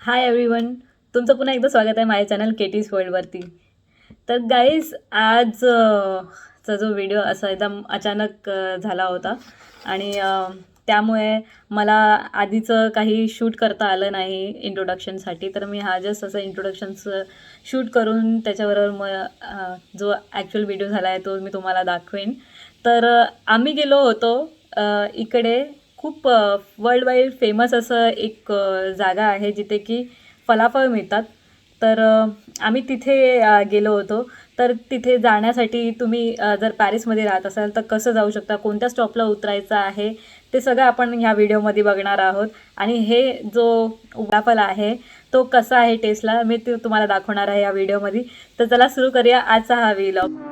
Hi everyone, तुमचं पुन्हा एकदा स्वागत आहे माझ्या चॅनल केटीज वर्ल्डवरती. तर गाईज आज चा जो व्हिडिओ असा एकदम अचानक झाला होता आणि त्यामुळे मला आधीचं काही शूट करता आलं नाही इंट्रोडक्शनसाठी. तर मी हा जस्ट असं इंट्रोडक्शन्स शूट करून त्याच्याबरोबर जो ॲक्च्युअल व्हिडिओ झाला आहे तो मी तुम्हाला दाखवेन. तर आम्ही गेलो होतो इकडे खूप वर्ल्ड वाईड फेमस असं एक जागा आहे जिथे की फलाफल मिळतात. तर आम्ही तिथे गेलो होतो. तर तिथे जाण्यासाठी तुम्ही जर पॅरिसमध्ये राहत असाल तर कसं जाऊ शकता, कोणत्या स्टॉपला उतरायचं आहे, ते सगळं आपण ह्या व्हिडिओमध्ये बघणार आहोत. आणि हे जो फलाफल आहे तो कसा आहे टेस्टला मी ते तुम्हाला दाखवणार आहे या व्हिडिओमध्ये. तर चला सुरू करूया आजचा हा व्लॉग.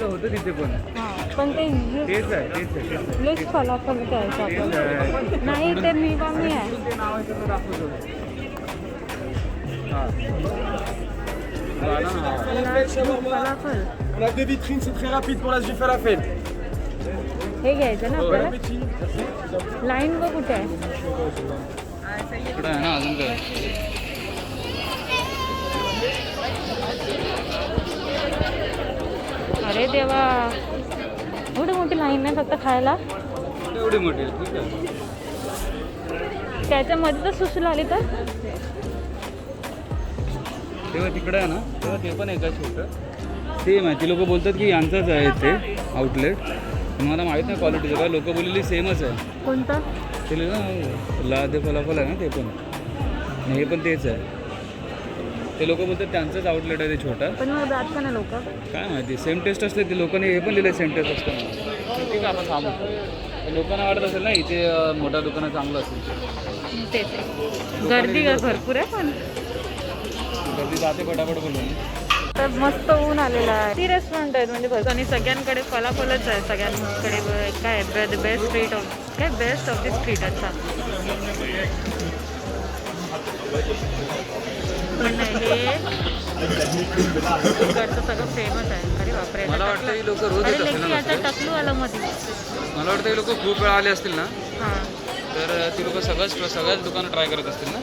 होतं तिथे पण ते तेच आहे लस फलाफल द्यायचं आपण. नाही ते मी कमी आहे. ते नाव आहे तर दाखवतो. फलाफल On a deux vitrines, c'est très rapide pour la juif falafel. हे घ्यायचं ना आपल्याला. लाईन बघ कुठे आहे. इकडे आहे ना अजून काय. अरे देवा, एवढी मोठी लाईन नाही फक्त खायला. एवढी मोठी ठीक आहे. त्याच्यामध्ये तर सुसू आली तर तेव्हा तिकडे आहे ना, तेव्हा ते पण एका छोटं सेम आहे. ती लोक बोलतात की यांचंच आहे ते आउटलेट. मला माहीत नाही क्वालिटीचं काय. लोक बोललेली सेमच आहे. कोणतं ते ना लादे फलाफल आहे ना ते पण, आणि हे पण तेच आहे. ते लोक बोलतात त्यांचंच आउटलेट आहे ते छोटं. पण मग जात का ना लोक काय माहिती सेम टेस्ट असते. ते लोकांनी हे पण लिहिलं सेम टेस्ट असतं म्हणून. ठीक आहे आपण थांबू. लोकांना वाटत असेल ना इथे मोठ्या दुकानं चांगलं असेल. तेच गर्दी भरपूर आहे. पण गर्दी जाते पटापट बोलून. तर मस्त ऊन आलेला आहे. ती रेस्टॉरंट आहेत म्हणजे भरपूर आणि सगळ्यांकडे फलाफलच आहे. सगळ्यांकडे काय बेस्ट स्ट्रीट ऑफ काय बेस्ट ऑफ द स्ट्रीट. अच्छा पण हे इकडचं सगळं फेमस आहे. अरे बापरे, मला वाटतं ही लोक रोज अरे लेकी आता टकलू आलं मध्ये. मला वाटतं ही लोक खूप वेळा आले असतील ना, हां तर ती लोक सगळ्याच दुकानं ट्राय करत असतील ना.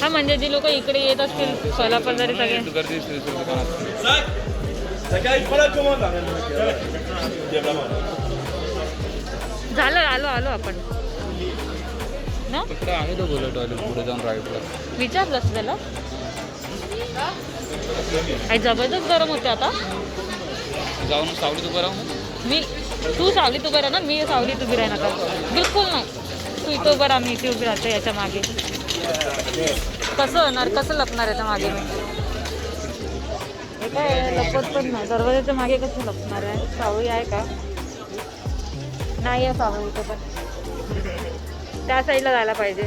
हा म्हणजे जी लोक इकडे येत असतील फलाफल जरी सगळे गर्दी असतील दुकानात. झालं. आलो आपण ना. तिकडे आहे तो बोलत टॉयलेट पुढे जाऊन राईटला. विचारलंस त्याला. आई जबरदस्त गरम होते आता. जाऊन सावलीत उभं राहून तू सावलीत उभं राहा ना. मी सावलीत उभी राही नका बिलकुल नाही. तू इथं उभं राहा, मी इथे उभी राहते. याच्या मागे कसं होणार, कसं लपणार याच्या मागे मी. हे काय लपत पण नाही. दरवाजाच्या मागे कसं लपणार आहे. सावळी आहे का? नाही आहे सावळी इथं. पण त्या साईडला जायला पाहिजे.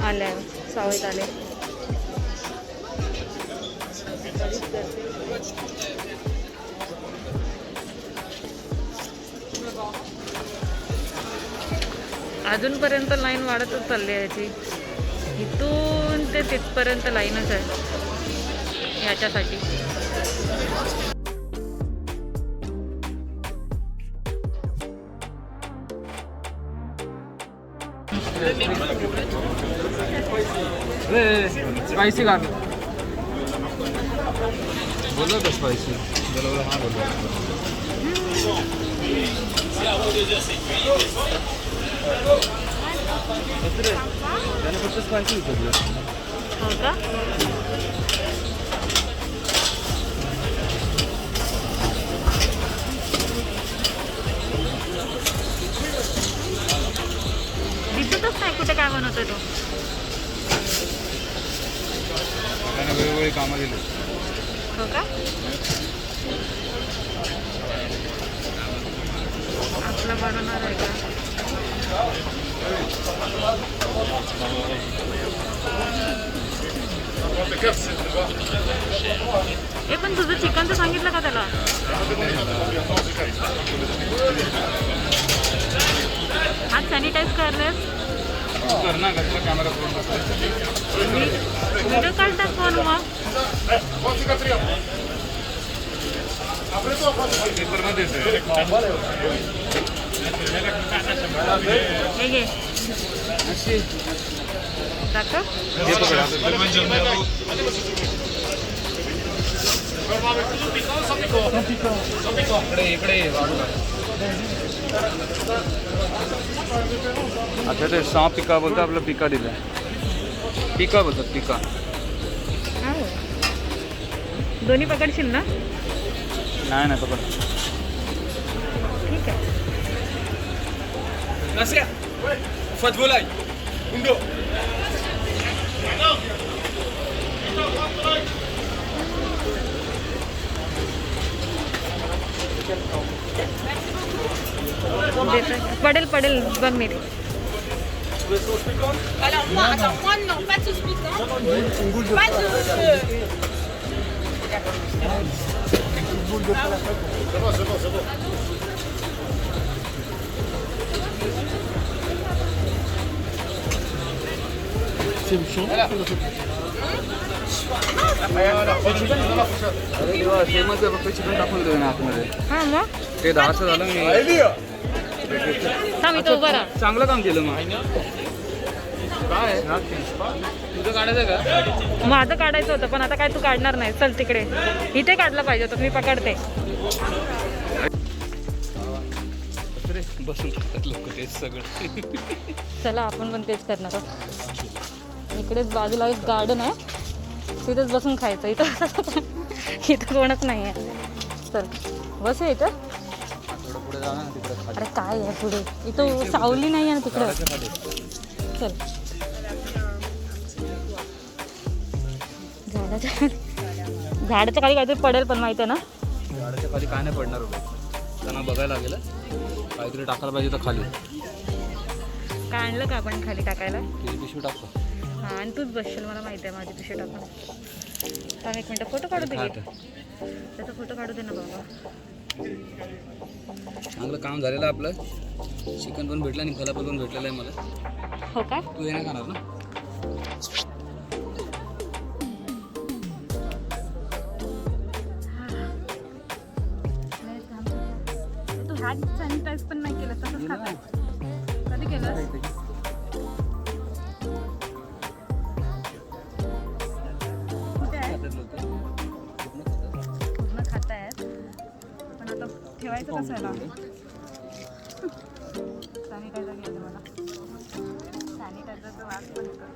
आल्या सावळीत आले. अजूनपर्यंत लाईन वाढतच चालली आहे याची. इथून ते तिथपर्यंत लाईनच आहे याच्यासाठी. स्पायसी गार्लिक बोलो तो स्पायसी बोलो हाँ बोलो त्याने फक्त स्पायसी विचारलं हो का? दिसतच नाही कुठे काय बनवतोय तो. त्याने वेगवेगळी कामं दिली. हो का? आपलं बनवणार आहे का? हे पण तुझं चिकनचं सांगितलं का त्याला? आज सॅनिटाईज करलेस? कर ना कसला कॅमेरा करून व्हिडिओ काढतात कोण मग? पेपरमध्ये हे घे दाखव. इकडे अच्छा ते सांप पिका बोलतात आपलं पिका दिलं पिका बोलतात पिका. दोन्ही पकडशील ना? नाही नाही पकड. ठीक आहे. Nasser, faites volaille. Undo. पडेल पडेल बघ मी. Alors moi, attends, moi non, pas de sauce piquante. Pas de... अरे देवा फेमस आहे फक्त चिकन टाकून देऊ ना आतमध्ये. हां मग ते 10चं झालं मी थांब इथं उभं राहा. चांगलं काम केलं मग. काय तुझं काढायचं का? माझं काढायचं होतं पण आता काय तू काढणार नाही. चल तिकडे इथे काढलं पाहिजे होतं. मी पकडते. बसून खातात लोक तेच सगळं. चला आपण पण तेच करणार आहोत. इकडेच बाजूला एक गार्डन आहे तिथेच बसून खायचं. इथं इथं कोणच नाही आहे. चल बस आहे इथं. पुढे जाणार ना तिकडे. अरे काय आहे पुढे? इथं सावली नाही आहे ना तिकडं. चल झाडाच्या खाली काहीतरी पडेल पण माहिती आहे ना. झाडाच्या खाली काय नाही पडणार होतं. त्यांना बघायला लागेल काहीतरी टाकायला पाहिजे तर खाली. काय आणलं का आपण खाली टाकायला? तुझी पिशवी टाकतो. हां आणि तूच बसशील मला माहिती आहे माझी पिशवी टाकून. थांब एक मिनटं फोटो काढू दे. त्याचा फोटो काढू दे ना बाबा. चांगलं काम झालेलं आपलं. चिकन पण भेटलं आणि फलाफल पण भेटलेलं आहे मला. हो काय? तू हे नाही खाणार ना? तू हॅट सॅनिटाईज पण नाही केलं तसंच खाताय. कधी केलं? कुठे आहे? पूर्ण खातायत पण आता ठेवायचं कसं आहे ना? सॅनिटायझर घ्यायचं मला. सॅनिटायझरचा वास पण येतो.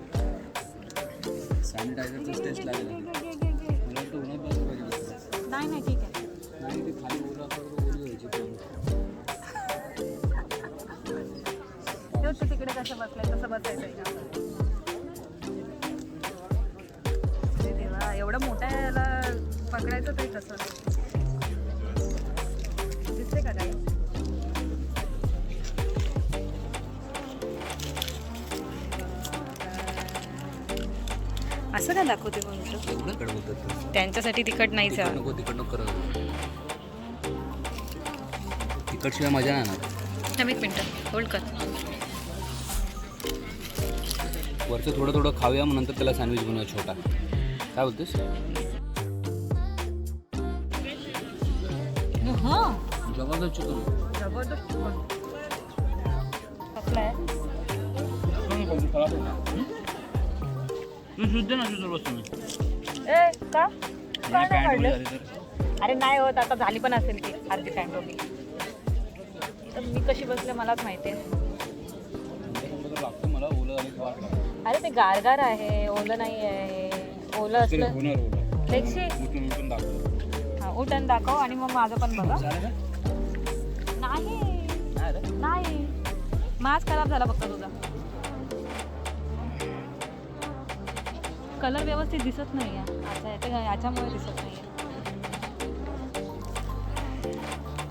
सॅनिटायझरचं टेस्ट लागेल. मला वाटतं उन्हात बसलं पाहिजे. नाही नाही ठीक आहे. नाही ते खाली ओला असं ओली घ्यायची. तेच तिकडे कसं बसलंय तसं बसायचं. देवा एवढं मोठ्या याला पकडायचं तरी कसं दिसते का काय? असं काय दाखवते म्हणतो? एवढं कडवतात त्यांच्यासाठी तिखट नाहीच आहे. नको तिकड नको करत. तिकडशिवाय मजा नाही येणार. थांब एक मिनटं होल्ड कर. वरचं थोडं थोडं खाऊया मग नंतर त्याला सँडविच बनवूया छोटा. काय बोलतेस? जबरदस्त चिकन. जबरदस्त चिकन. कसलं आहे? तू शुद्ध ना शुद्ध बसतो मी ए का नाही, काय पॅन्ट काढलं? वगैरे झाली तर अरे नाही होत, आता झाली पण असेल ती अर्धी पॅन्ट होती. तर मी कशी बसले मलाच माहिती आहे. लागतं मला ओलं झालं की वाट लागतं. अरे ते गारगार आहे, ओलं नाही आहे. ओलं तरी असलं होणार ओलं लेक्सी. उठून उठून दाखव. हा उठण दाखव आणि मग माझं पण बघा. झालं का? नाही नाही रे. नाही, मास्क खराब झाला फक्त तुझा. कलर व्यवस्थित दिसत नाही आहे आता, याच्यामुळे दिसत नाही आहे.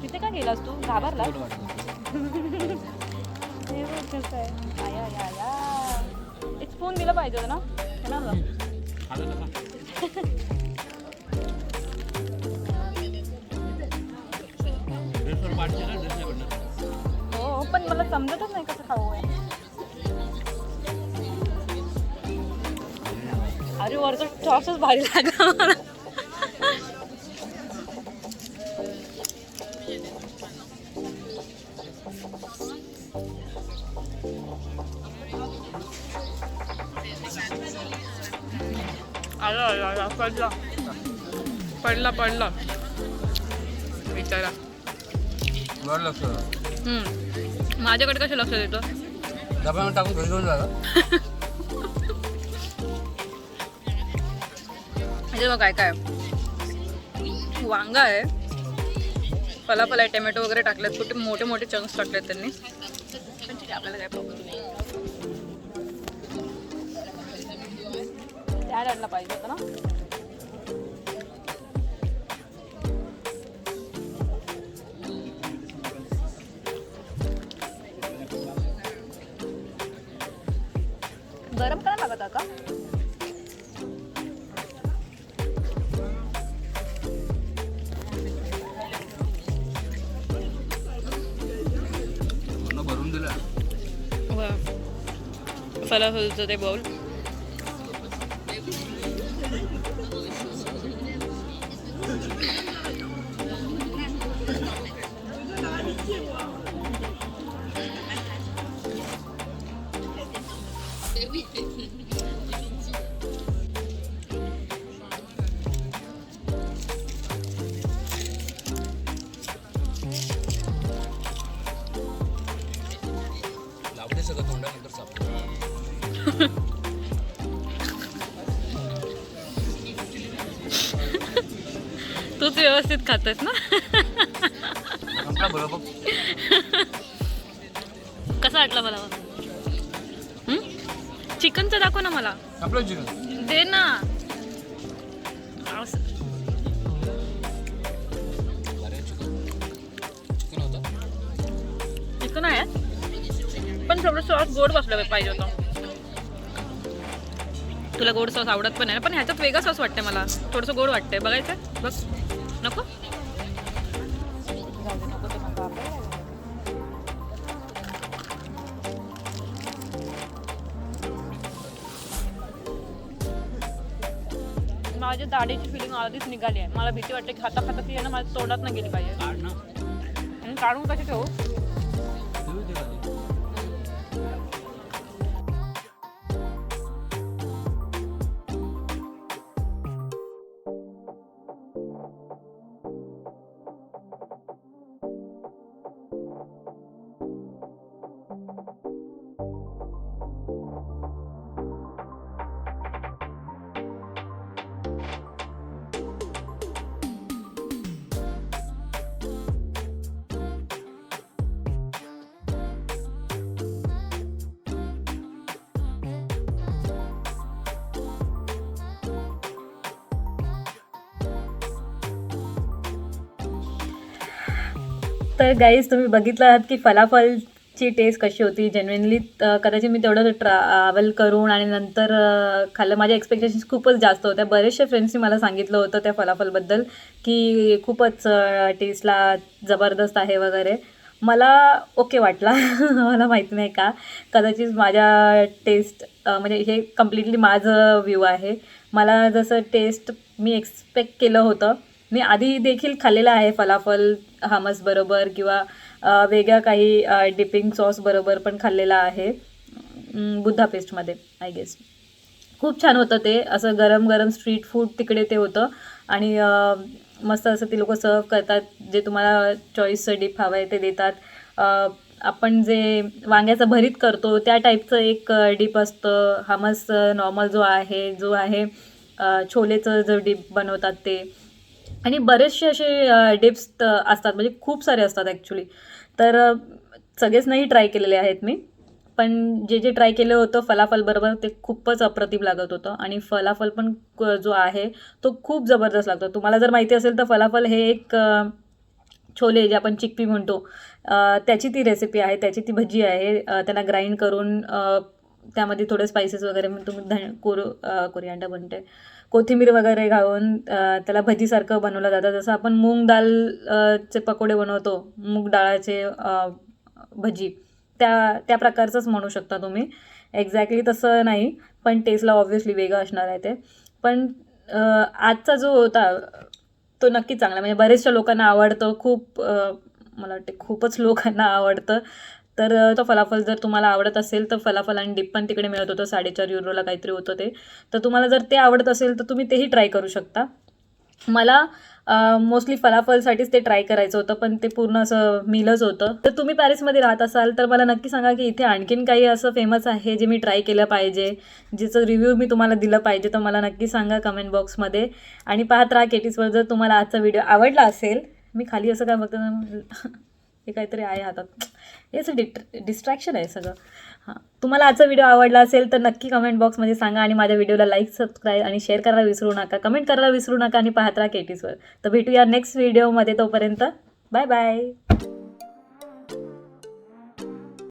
तिथे का गेलास तू, घाबरला? ओलं वाटतं. हे बघ कसं आहे. आया या या, एक स्पून दिलं पाहिजे होतं ना, येणार ना? आलं तर खा. ड्रेसवर पाठचे ना, ड्रेस नाही पडणार. हो पण मला समजतच नाही कसं खाऊ आहे. अरे वरचं टॉर्चच भारी लागला मला. आला पडला पडला पडला विचारा. वर लक्ष माझ्याकडे कसं लक्ष देतो? डब्यामध्ये टाकून घरी घेऊन जा. म्हणजे बघ काय काय वांगा आहे, फलाफल आहे, टोमॅटो वगैरे टाकलेत, कुठे मोठे मोठे चंक्स टाकलेत त्यांनी. पण ठीक आहे, आपल्याला काय प्रॉब्लेम नाही. त्या डायला पाहिजे होतं ना. गरम करा लागत का? भरून दिलं. फलाफलचं ते बाउल. लावते सगळं तोंडानंतर सापडतं. तूच व्यवस्थित खातोस ना. संपला बरोबर. कसा वाटला मला? चिकनचं दाखव ना मला. आपलं चिकन दे ना. चिकन होतं. चिकन आहे पण थोडं सॉस गोड बसलं पाहिजे होतं. तुला गोड सॉस आवडत पण आहे ना, पण ह्याच्यात वेगळा सॉस वाटतंय मला, थोडंसं गोड वाटतंय. बघायचं बघ. नको माझ्या दाढीची फिलिंग आधीच निघाली आहे. मला भीती वाटते की खाता खाता ती आहे ना माझ्या तोंडात नाही गेली पाहिजे. काढ ना. आणि काढून कशी ठेवू? ठेवू दे खाली. तर गाईज तुम्ही बघितलं आहात की फलाफलची टेस्ट कशी होती. जेन्युइनली कदाचित मी तेवढं ट्रॅव्हल करून आणि नंतर खाल्लं. माझ्या एक्सपेक्टेशन्स खूपच जास्त होत्या. बरेचशा फ्रेंड्सनी मला सांगितलं होतं त्या फलाफलबद्दल की खूपच टेस्टला जबरदस्त आहे वगैरे. मला ओके वाटला. मला माहिती नाही का, कदाचित माझ्या टेस्ट म्हणजे हे कम्प्लिटली माझं व्ह्यू आहे. मला जसं टेस्ट मी एक्सपेक्ट केलं होतं, मी आधी देखील खाल्लेलं आहे फलाफल हमस बरोबर किंवा वेगळ्या काही डिपिंग सॉस बरोबर पण खाल्लेला आहे बुद्धा पेस्टमध्ये आय गेस. खूप छान होतं ते, असं गरम गरम स्ट्रीट फूड तिकडे ते होतं. आणि मस्त असं ती लोकं सर्व करतात, जे तुम्हाला चॉईसचं डिप हवं आहे ते देतात. आपण जे वांग्याचं भरीत करतो त्या टाईपचं एक डिप असतं. हमस नॉर्मल जो आहे छोलेचं जो डिप बनवतात ते. आणि बरेचसे असे डिप्स असतात, म्हणजे खूप सारे असतात ॲक्च्युली. तर सगळेच नाही ट्राय केलेले आहेत मी, पण जे ट्राय केलं होतं फलाफल बरोबर ते खूपच अप्रतिम लागत होतं. आणि फलाफल पण जो आहे तो खूप जबरदस्त लागतो. तुम्हाला जर माहिती असेल तर फलाफल हे एक छोले जे आपण चिक्पी म्हणतो त्याची ती रेसिपी आहे, त्याची ती भजी आहे. त्यांना ग्राइंड करून त्यामध्ये थोडे स्पायसेस वगैरे तुम्ही कोरिअँडर बनते, कोथिंबीर वगैरे घालून त्याला भजीसारखं बनवलं जातं. जसं आपण मूग चे पकोडे बनवतो, मूग डाळाचे भजी, त्या प्रकारचंच म्हणू शकता तुम्ही. एक्झॅक्टली तसं नाही, पण टेस्टला ऑब्व्हियसली वेगळं असणार आहे ते. पण आजचा जो होता तो नक्की चांगला, म्हणजे बरेचशा लोकांना आवडतं. मला वाटते खूपच लोकांना आवडतं. तर तो फलाफल जर तुम्हाला आवडत असेल तर फलाफल आणि डिप पण तिकडे मिळत होतं. 4.5 युरोला काहीतरी होतं ते. तर तुम्हाला जर ते आवडत असेल तर तुम्ही तेही ट्राय करू शकता. मला मोस्टली फलाफलसाठीच ते ट्राय करायचं होतं, पण ते पूर्ण असं मीलच होतं. तर तुम्ही पॅरिसमध्ये राहत असाल तर मला नक्की सांगा की इथे आणखीन काही असं फेमस आहे जे मी ट्राय केलं पाहिजे, जिचं रिव्ह्यू मी तुम्हाला दिलं पाहिजे. तर मला नक्की सांगा कमेंट बॉक्समध्ये. आणि पाहत राहा केटीज वर्ल्ड. जर तुम्हाला आजचा व्हिडिओ आवडला असेल, मी खाली असं काय बघतं हे काहीतरी आहे हातात, हे असं डिस्ट्रॅक्शन आहे सगळं. हां, तुम्हाला आजचा व्हिडिओ आवडला असेल तर नक्की कमेंट बॉक्समध्ये सांगा. आणि माझ्या व्हिडिओला लाईक, सबस्क्राईब आणि शेअर करायला विसरू नका, कमेंट करायला विसरू नका. आणि पाहत राहा केटीजवर. तर भेटूया नेक्स्ट व्हिडिओमध्ये. तोपर्यंत बाय बाय.